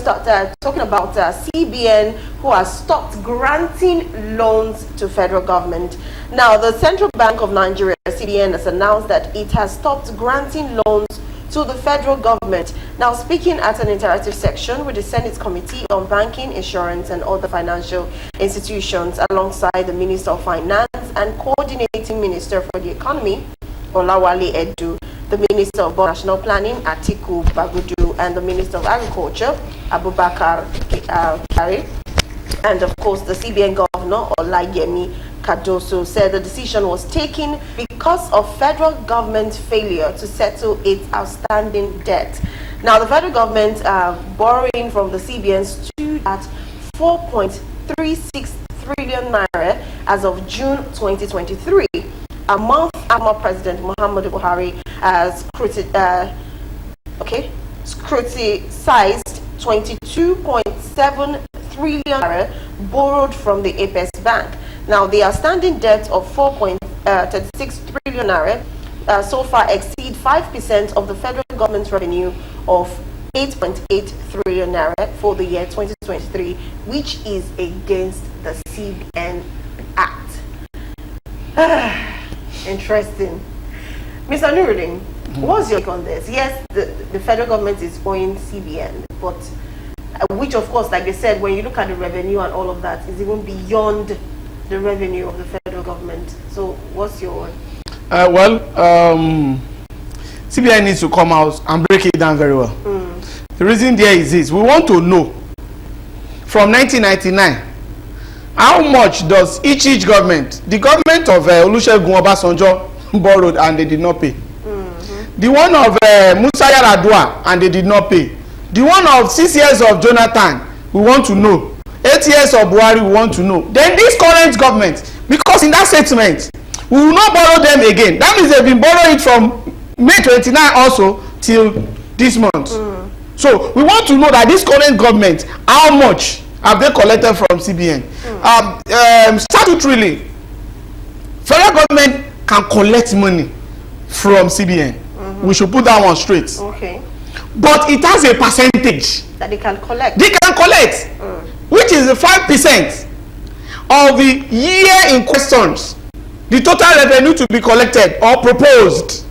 start talking about CBN, who has stopped granting loans to federal government. Now, the Central Bank of Nigeria, CBN, has announced that it has stopped granting loans to the federal government. Now, speaking at an interactive section with the Senate Committee on Banking, Insurance and Other Financial Institutions, alongside the Minister of Finance and Coordinating Minister for the Economy, Olawale Edu, the Minister of National Planning, Atiku Bagudu, and the Minister of Agriculture, Abubakar Kari, and of course the CBN Governor, Olayemi Kadoso, said the decision was taken because of federal government failure to settle its outstanding debt. Now, the federal government borrowing from the CBN stood at 4.36 trillion naira as of June 2023. A month after President Muhammadu Buhari has scrutinized 22.7 trillion naira borrowed from the Apex Bank. Now, the outstanding debt of 4.36 trillion naira so far exceed 5% of the federal government's revenue of 8.8 trillion naira for the year 2023, which is against the CBN Act. Interesting. Mr. Nuruddin, what's your take on this? Yes, the federal government is owing CBN, but which, of course, like they said, when you look at the revenue and all of that, is even beyond the revenue of the federal government. So, what's your CBN needs to come out and break it down very well. The reason there is this: we want to know from 1999. How much does each government, the government of Olusegun Obasanjo borrowed and they did not pay? The one of Musa Yar'Adua and they did not pay. The one of 6 years of Jonathan, we want to know. 8 years of Buhari, we want to know. Then this current government, because in that statement, we will not borrow them again. That means they've been borrowing from May 29 also till this month. So we want to know that this current government, how much have they collected from CBN? Statutorily, federal government can collect money from CBN. We should put that one straight. Okay. But it has a percentage that they can collect. They can collect, which is the 5% of the year in questions, the total revenue to be collected or proposed.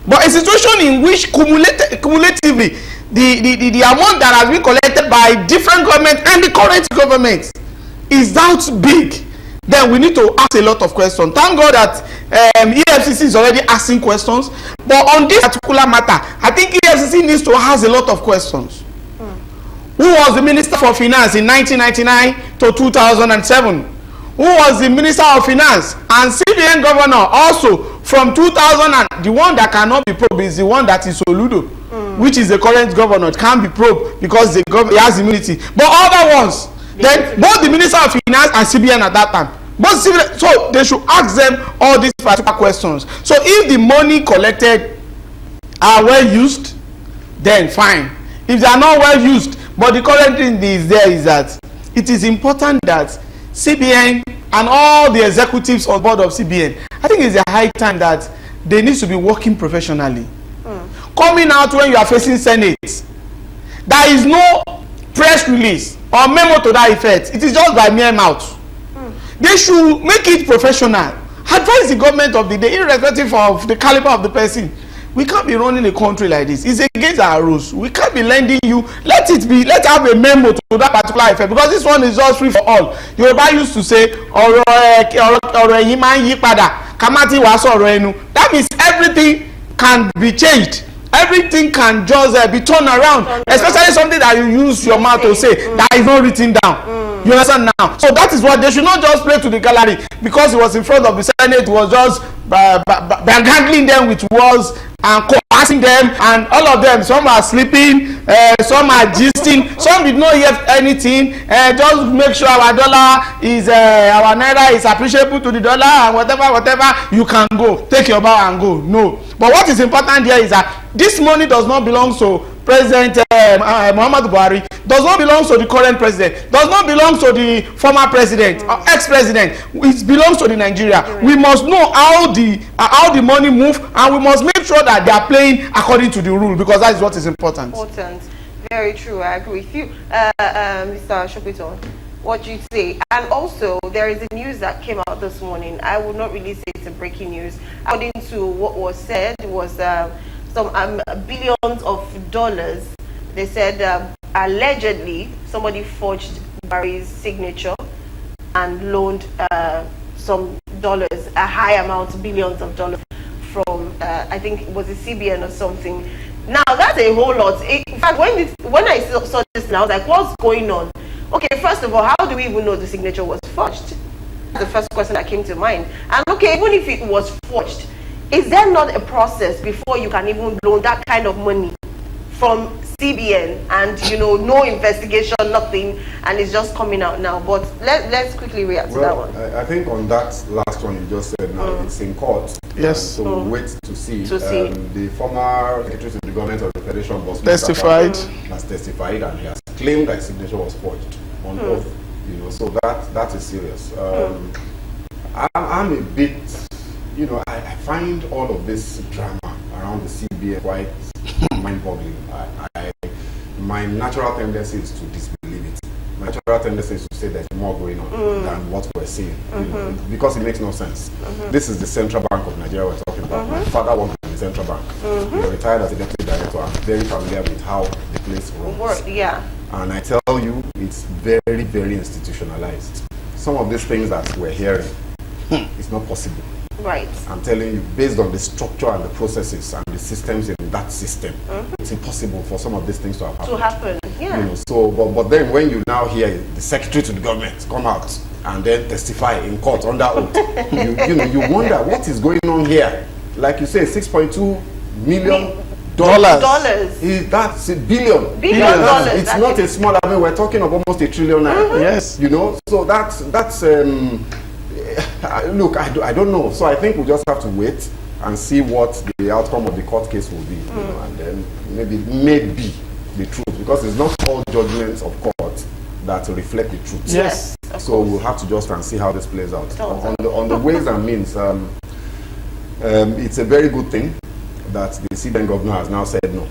But a situation in which cumulatively the amount that has been collected by different governments and the current government is that big, then we need to ask a lot of questions. Thank God that EFCC is already asking questions, but on this particular matter, I think EFCC needs to ask a lot of questions. Who was the Minister for Finance in 1999 to 2007? Who was the Minister of Finance and CBN Governor also from 2000? And the one that cannot be probed is the one that is Soludo, which is the current governor. It can't be probed because the government has immunity. But other ones, then both the Minister of Finance and CBN at that time, both CBN, so they should ask them all these particular questions. So if the money collected are well used, then fine. If they are not well used, but the current thing is there is that it is important that CBN and all the executives on board of CBN, I think it's a high time that they need to be working professionally. Coming out when you are facing Senate, there is no press release or memo to that effect. It is just by mere mouth. They should make it professional. Advise the government of the day, irrespective of the caliber of the person. We can't be running a country like this. It's against our rules. We can't be lending you. Let's have a memo to that particular effect, because this one is just free for all. Yoruba used to say, that means everything can be changed. Everything can just be turned around, especially something that you use your mouth to say that is not written down. You understand now? So that is what they should not just play to the gallery because it was in front of the Senate. It was just handling them with words and coercing them, and all of them. Some are sleeping, some are gisting, some did not hear anything. Just make sure our dollar is our naira is appreciable to the dollar, and whatever you can go, take your bow and go. No, but what is important here is that this money does not belong to President Muhammadu Buhari, does not belong to the current president, does not belong to the former president or ex-president. It belongs to the Nigeria. We must know how the money move, and we must make sure that they are playing according to the rule, because that is what is important. Very true. I agree with you, Mr. Shopito. What you say. And also, there is a news that came out this morning. I would not really say it's a breaking news. According to what was said, was some billions of dollars. They said allegedly somebody forged Barry's signature and loaned some dollars, a high amount, billions of dollars from I think it was a CBN or something. Now that's a whole lot. In fact, when I saw this, I was like, what's going on? Okay, first of all, how do we even know the signature was forged? That's the first question that came to mind. And okay, even if it was forged, is there not a process before you can even loan that kind of money from CBN and, you know, no investigation, nothing, and it's just coming out now? But let's quickly react to that one. I think on that last one you just said now, it's in court. Yes. So we'll wait to see. The former secretary to the government of the Federation was testified. Has testified, and he has claimed that signature was forged on oath. You know, so that is serious. I'm a bit, you know, I find all of this drama around the CBN quite mind-boggling. My natural tendency is to disbelieve it. My natural tendency is to say there's more going on than what we're seeing, you know, because it makes no sense. This is the Central Bank of Nigeria we're talking about. My father worked in the Central Bank. He retired as a deputy director. I'm very familiar with how the place runs. And I tell you, it's very, very institutionalized. Some of these things that we're hearing, it's not possible. Right. I'm telling you, based on the structure and the processes and the systems in that system, it's impossible for some of these things to have happened. Yeah. You know, so, but then when you now hear the secretary to the government come out and then testify in court under oath, you wonder what is going on here. Like you say, $6.2 million. That's a billion dollars. It's not a small. I mean, we're talking of almost $1 trillion. Yes. You know, so that's look, I don't know. So I think we just have to wait and see what the outcome of the court case will be, you know, and then maybe the truth, because it's not all judgments of court that reflect the truth. Yes. So we'll have to just and see how this plays out. On the ways and means, it's a very good thing that the CBN governor has now said no.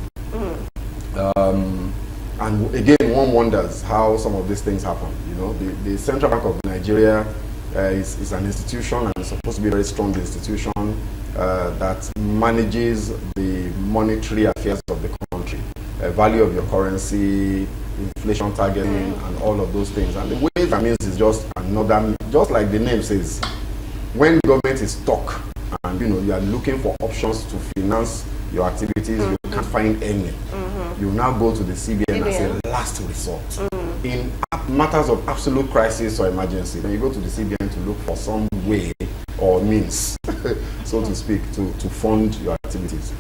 And again, one wonders how some of these things happen. You know, the Central Bank of Nigeria is an institution, and it's supposed to be a very strong institution that manages the monetary affairs of the country, value of your currency, inflation targeting, and all of those things. And the way that means is just another, just like the name says, when government is stuck and you know you are looking for options to finance your activities, you can't find any. You now go to the CBN as a last resort. In matters of absolute crisis or emergency, then you go to the CBN to look for some way or means, so to speak, to fund your activities.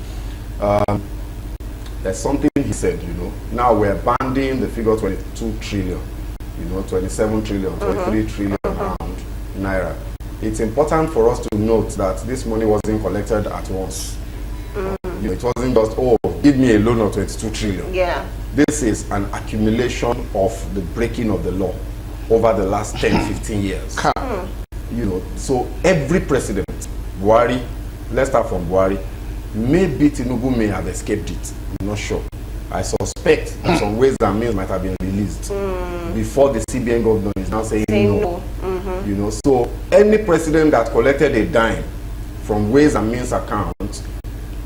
There's something he said, you know, now we're banding the figure 22 trillion, you know, 27 trillion, 23 trillion around naira. It's important for us to note that this money wasn't collected at once. You know, it wasn't just, oh, give me a loan of 22 trillion. Yeah. This is an accumulation of the breaking of the law over the last 10, 15 years. You know, so every president, Buhari, let's start from Buhari, maybe Tinubu may have escaped it. I'm not sure. I suspect that some ways and means might have been released before the CBN governor is now saying no. You know, so any president that collected a dime from ways and means account,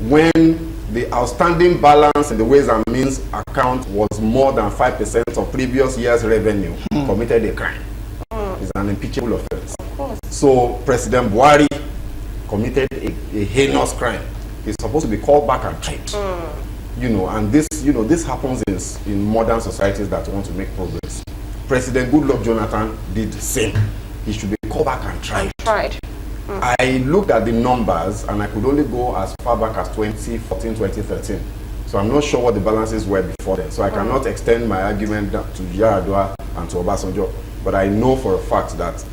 when the outstanding balance in the ways and means account was more than 5% of previous year's revenue, committed a crime. It's an impeachable offense. So President Buhari committed a heinous crime. He's supposed to be called back and tried. You know, and this happens in modern societies that want to make progress. President Goodluck Jonathan did the same. He should be called back and tried. I looked at the numbers and I could only go as far back as 2014, 2013. So I'm not sure what the balances were before then. So I cannot extend my argument to Yaradua and to Obasanjo. But I know for a fact that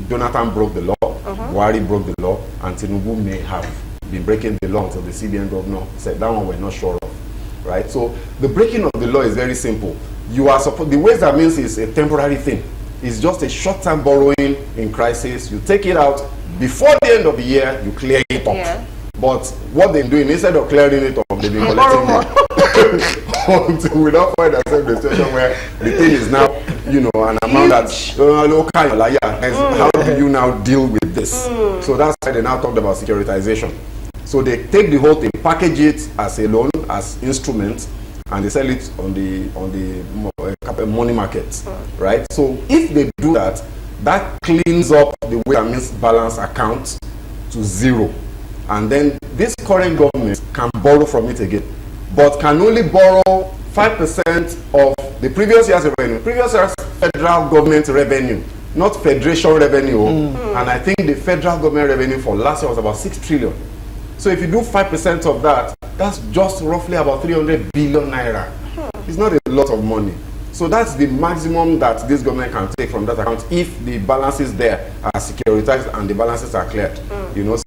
Jonathan broke the law, Buhari broke the law, and Tinubu may have been breaking the law until the CBN governor said that one we're not sure of. Right? So the breaking of the law is very simple. You are supposed, the ways that means is a temporary thing. It's just a short-term borrowing in crisis. You take it out before the end of the year, you clear it up. But what they're doing, instead of clearing it up, they've been collecting more. we don't find ourselves in a situation where the thing is now, an amount how do you now deal with this? So that's why they now talked about securitization. So they take the whole thing, package it as a loan, as instrument, and they sell it on the money market, right? So if they do that, that cleans up the way and means balance account to zero, and then this current government can borrow from it again, but can only borrow 5% of the previous year's revenue. Previous year's federal government revenue, not federation revenue, and I think the federal government revenue for last year was about 6 trillion. So if you do 5% of that, that's just roughly about 300 billion naira. It's not a lot of money. So that's the maximum that this government can take from that account if the balances there are securitized and the balances are cleared.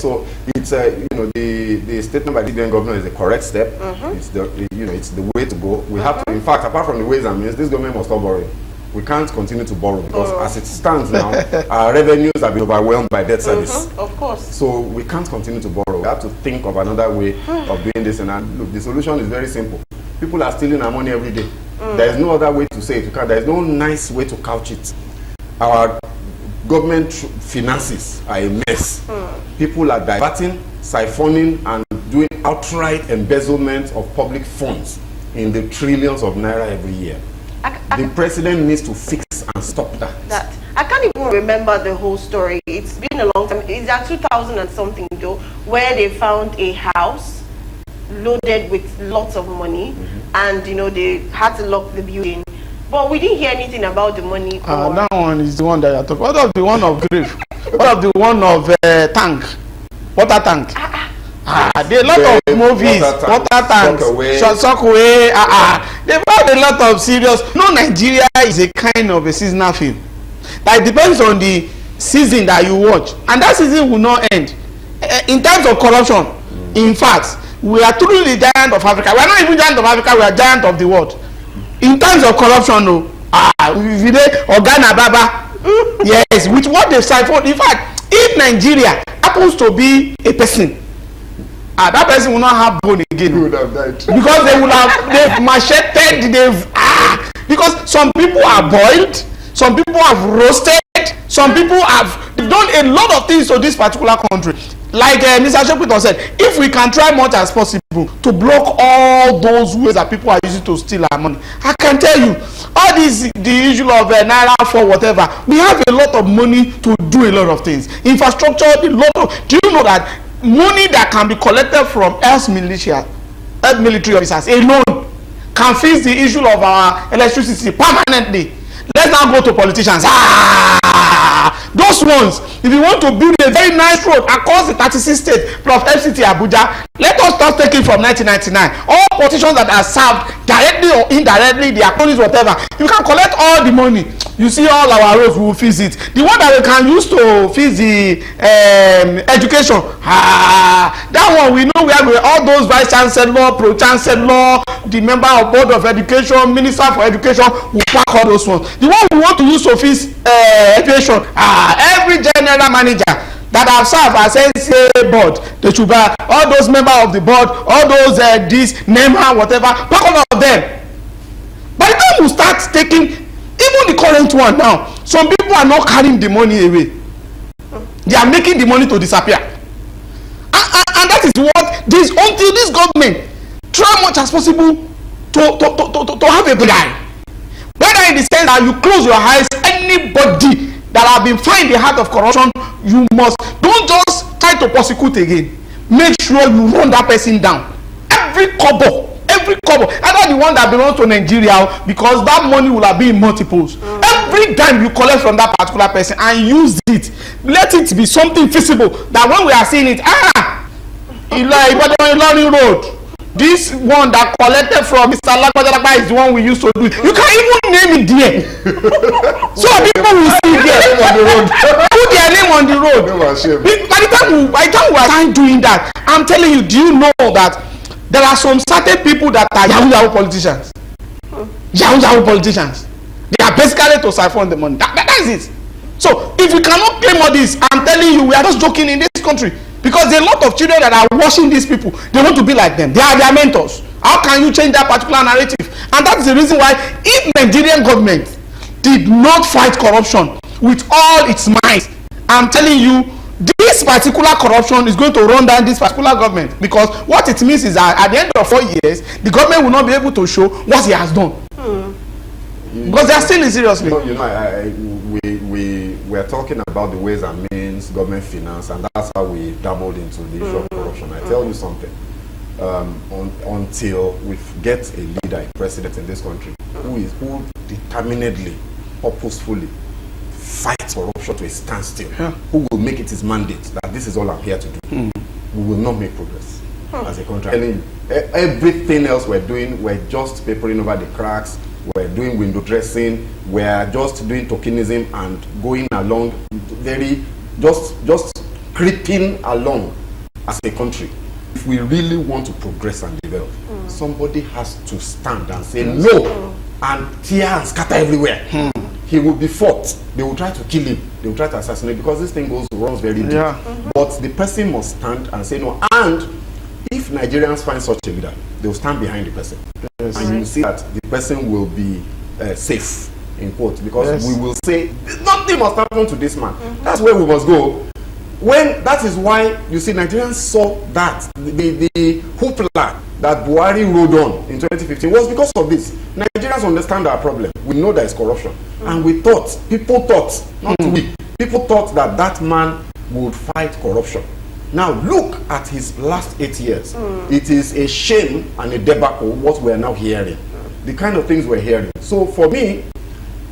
So it's the statement by the CBN governor is the correct step. It's the way to go. We have to, in fact, apart from the ways and means, this government must stop borrowing. We can't continue to borrow because as it stands now, our revenues have been overwhelmed by debt service. Of course. So we can't continue to borrow. We have to think of another way of doing this. And look, the solution is very simple. People are stealing our money every day. There is no other way to say it. There is no nice way to couch it. Our government finances are a mess. People are diverting, siphoning, and doing outright embezzlement of public funds in the trillions of naira every year. The president needs to fix and stop that. I can't even remember the whole story. It's been a long time. It's at 2000 and something though, where they found a house loaded with lots of money, and they had to lock the building. But we didn't hear anything about the money. That one is the one that I talk. What of the one of grave? What of the one of tank? Water tank? There are a lot of movies, water tanks, suck away. They've had a lot of serious. No, Nigeria is a kind of a seasonal film. That depends on the season that you watch, and that season will not end. In terms of corruption, in fact, we are truly the giant of Africa. We are not even giant of Africa. We are giant of the world. In terms of corruption, Organa Baba, yes, with what they siphoned. In fact, if Nigeria happens to be a person, that person will not have bone again. He would have died. Because they've macheted, because some people are boiled, some people have roasted, some people have done a lot of things to this particular country. Like Mr. Shopito said, if we can try much as possible to block all those ways that people are using to steal our money, I can tell you, all this, the issue of naira for whatever, we have a lot of money to do a lot of things. Infrastructure, do you know that money that can be collected from military officers alone can fix the issue of our electricity permanently? Let's now go to politicians. Those ones, if you want to build a very nice road across the 36 states plus FCT Abuja, let us start taking from 1999. All politicians that are served directly or indirectly, their cronies, whatever, you can collect all the money. You see, all our roads, we will fix it. The one that we can use to fix the education, that one we know where all those vice chancellor, pro chancellor, the member of board of education, minister for education, will pack all those ones. The one we want to use to fix education, every general manager that have served as NCA board, they should buy all those members of the board, all those this NEMA, whatever, pack all of them. By the time we start taking, even the current one now, some people are not carrying the money away. They are making the money to disappear. And that is what this, until this government try much as possible to have a good eye. Whether in the sense that you close your eyes, anybody that have been found in the heart of corruption, you must, don't just try to prosecute again. Make sure you run that person down. Every kobo, either the one that belongs to Nigeria, because that money will have been in multiples. Every time you collect from that particular person and use it, let it be something feasible, that when we are seeing it, Ibadan road, this one that collected from Mr. Lagbajalagba is the one we used to do. You can't even name it there. So people will see there on the road. Put their name on the road. By the time we are doing that, I'm telling you, do you know that there are some certain people that are Yahoo politicians? Yahoo politicians. They are basically to siphon the money. That is it. So if you cannot claim all this, I'm telling you, we are just joking in this country. Because there are a lot of children that are watching these people. They want to be like them. They are their mentors. How can you change that particular narrative? And that is the reason why, if Nigerian government did not fight corruption with all its might, I'm telling you, this particular corruption is going to run down this particular government, because what it means is that at the end of 4 years, the government will not be able to show what he has done. Because they are still seriously. We are talking about the ways and means, government finance, and that's how we dabbled into the issue of corruption. I tell you something. Until we get a leader, a president in this country who determinedly, purposefully fights corruption to a standstill, who will make it his mandate that this is all I'm here to do, we will not make progress as a country. I'm telling you, everything else we're doing, we're just papering over the cracks, we're doing window dressing, we're just doing tokenism and going along just creeping along as a country. If we really want to progress and develop, somebody has to stand and say no, and tear and scatter everywhere. He will be fought. They will try to kill him. They will try to assassinate, because this thing runs very deep. But the person must stand and say no. And if Nigerians find such a leader, they will stand behind the person. And you will see that the person will be safe, in quote, because we will say nothing must happen to this man. That's where we must go. When that is why you see Nigerians saw that the hoopla that Buhari rode on in 2015 was because of this. Nigerians understand our problem. We know there is corruption, and people thought, not we, people thought that that man would fight corruption. Now look at his last 8 years. It is a shame and a debacle what we are now hearing, the kind of things we're hearing. So for me,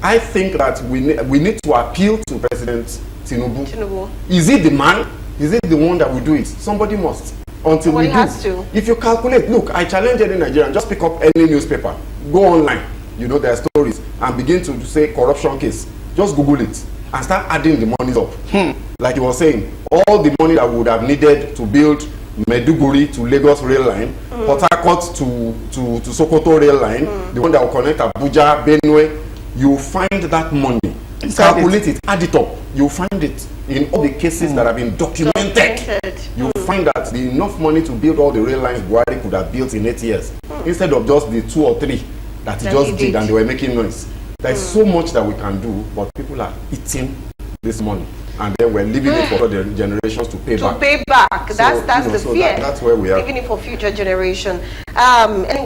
I think that we need to appeal to President Tinubu. Is he the man? Is he the one that will do it? Somebody must. Until we do. Has to. If you calculate, look, I challenge any Nigerian, just pick up any newspaper, go online, you know their stories, and begin to say corruption case. Just Google it and start adding the monies up. Like he was saying, all the money that would have needed to build Maiduguri to Lagos rail line, Port Harcourt to Sokoto rail line, the one that will connect Abuja, Benue, you find that money. Calculate it, add it up. You'll find it in all the cases that have been documented. You'll find that the enough money to build all the rail lines Buhari could have built in 8 years, instead of just the 2 or 3 that he just did and they were making noise. There's so much that we can do, but people are eating this money, and then we're leaving it for the generations to pay back. That's the fear. That's where we are. Leaving it for future generation. Anyway.